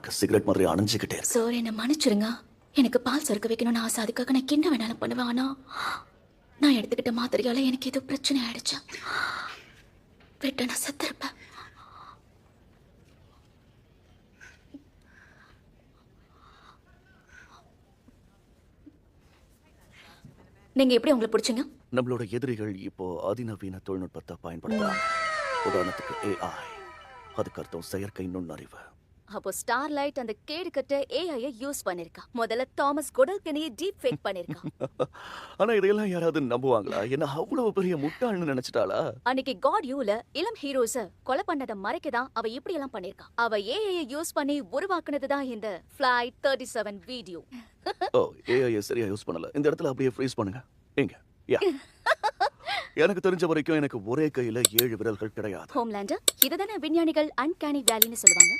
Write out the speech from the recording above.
பார்க்க சிகரெட் மாதிரி அணைஞ்சுக்கிட்டே இருக்கு. சார் என்ன மன்னிச்சிருங்க. எனக்கு பால் சுரக்க வைக்கணும்னு ஆசை. அதுக்காக நான் என்ன வேணாலும் பண்ணுவேன். ஆனா நான் எடுத்துக்கிட்ட மாத்திரையால எனக்கு ஏதோ பிரச்சனை ஆயிடுச்சு. விட்ட நான் செத்துருப்பேன். நீங்க எப்படி உங்களுக்கு பிடிச்சிங்க? நம்மளோட எதிரிகள் இப்போ அதிநவீன தொழில்நுட்பத்தை பயன்படுத்துறாங்க. உதாரணத்துக்கு AI. அதுக்கு அர்த்தம் செயற்கை நுண்ணறிவு. அப்போ ஸ்டார்லைட் அந்த கேடு கட்ட ஏஐ யூஸ் பண்ணிருக்கா. முதல்ல தாமஸ் கொடல்கனியை டீப் ஃபேக் பண்ணிருக்கா. ஆனா இதையெல்லாம் யாராவது நம்புவாங்களா? என்ன அவ்வளவு பெரிய முட்டாள்னு நினைச்சிட்டாளா? அன்னைக்கு காட் யூல இளம் ஹீரோஸ கொலை பண்ணதை மறைக்கதான் அவ இப்படி எல்லாம் பண்ணிருக்கா. அவ ஏஐ யூஸ் பண்ணி உருவாக்குனதுதான் இந்த Flight 37 வீடியோ. ஓ, AI சரியா யூஸ் பண்ணல. இந்த இடத்துல அப்படியே ஃப்ரீஸ் பண்ணுங்க. எங்க? யா. எனக்கு தெரிஞ்ச வரைக்கும் எனக்கு ஒரே கையில 7 விரல்கள் கிடையாது. ஹோம்லேண்டர், இதுதானே விஞ்ஞானிகள் அன்கானி வேலின்னு சொல்லுவாங்க.